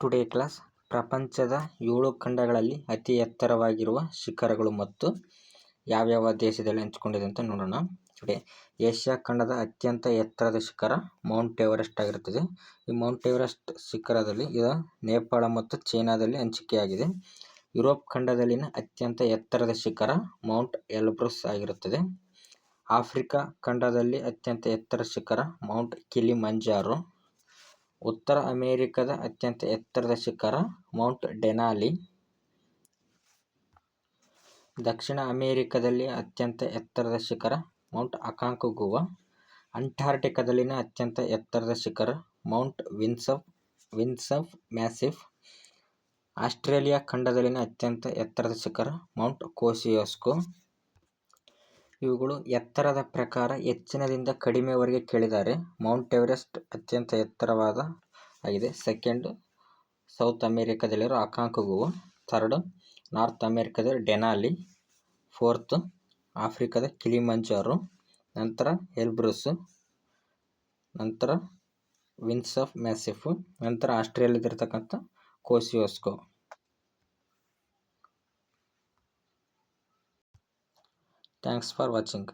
Today class ಪ್ರಪಂಚದ 7 ಖಂಡಗಳಲ್ಲಿ ಅತಿ ಎತ್ತರವಾಗಿರುವ ಶಿಖರಗಳು ಮತ್ತು ಯಾವ್ಯಾವ ದೇಶದಲ್ಲಿ ಹಂಚಿಕೊಂಡಿದೆ ಅಂತ ನೋಡೋಣ. ಟುಡೇ ಏಷ್ಯಾ ಖಂಡದ ಅತ್ಯಂತ ಎತ್ತರದ ಶಿಖರ ಮೌಂಟ್ ಎವರೆಸ್ಟ್ ಆಗಿರುತ್ತದೆ. ಈ ಮೌಂಟ್ ಎವರೆಸ್ಟ್ ಶಿಖರದಲ್ಲಿ ಇದು ನೇಪಾಳ ಮತ್ತು ಚೈನಾದಲ್ಲಿ ಹಂಚಿಕೆಯಾಗಿದೆ. ಯುರೋಪ್ ಖಂಡದಲ್ಲಿನ ಅತ್ಯಂತ ಎತ್ತರದ ಶಿಖರ ಮೌಂಟ್ ಎಲ್ಬ್ರಸ್ ಆಗಿರುತ್ತದೆ. ಆಫ್ರಿಕಾ ಖಂಡದಲ್ಲಿ ಅತ್ಯಂತ ಎತ್ತರ ಶಿಖರ ಮೌಂಟ್ ಕಿಲಿಮಂಜಾರೋ. ಉತ್ತರ ಅಮೆರಿಕದ ಅತ್ಯಂತ ಎತ್ತರದ ಶಿಖರ ಮೌಂಟ್ ಡೆನಾಲಿ. ದಕ್ಷಿಣ ಅಮೆರಿಕದಲ್ಲಿ ಅತ್ಯಂತ ಎತ್ತರದ ಶಿಖರ ಮೌಂಟ್ ಅಕಾಂಕಗುವಾ. ಅಂಟಾರ್ಟಿಕಾದಲ್ಲಿನ ಅತ್ಯಂತ ಎತ್ತರದ ಶಿಖರ ಮೌಂಟ್ ವಿನ್ಸನ್ ಮ್ಯಾಸಿಫ್. ಆಸ್ಟ್ರೇಲಿಯಾ ಖಂಡದಲ್ಲಿನ ಅತ್ಯಂತ ಎತ್ತರದ ಶಿಖರ ಮೌಂಟ್ ಕೋಸಿಯುಸ್ಕೋ. ಇವುಗಳು ಎತ್ತರದ ಪ್ರಕಾರ ಹೆಚ್ಚಿನದಿಂದ ಕಡಿಮೆವರೆಗೆ ಕೇಳಿದ್ದಾರೆ. ಮೌಂಟ್ ಎವರೆಸ್ಟ್ ಅತ್ಯಂತ ಎತ್ತರವಾದ ಆಗಿದೆ. ಸೆಕೆಂಡ್ ಸೌತ್ ಅಮೆರಿಕದಲ್ಲಿರೋ ಅಕಾಂಕಗುವಾ. ಥರ್ಡ್ ನಾರ್ತ್ ಅಮೆರಿಕದಲ್ಲಿ ಡೆನಾಲಿ. ಫೋರ್ತ್ ಆಫ್ರಿಕಾದ ಕಿಲಿಮಂಜಾರೋ. ನಂತರ ಎಲ್ಬ್ರಸ್. ನಂತರ ವಿನ್ಸನ್ ಮ್ಯಾಸಿಫ್. ನಂತರ ಆಸ್ಟ್ರೇಲಿಯಾದಲ್ಲಿರ್ತಕ್ಕಂಥ ಕೋಸಿಯುಸ್ಕೋ. Thanks for watching.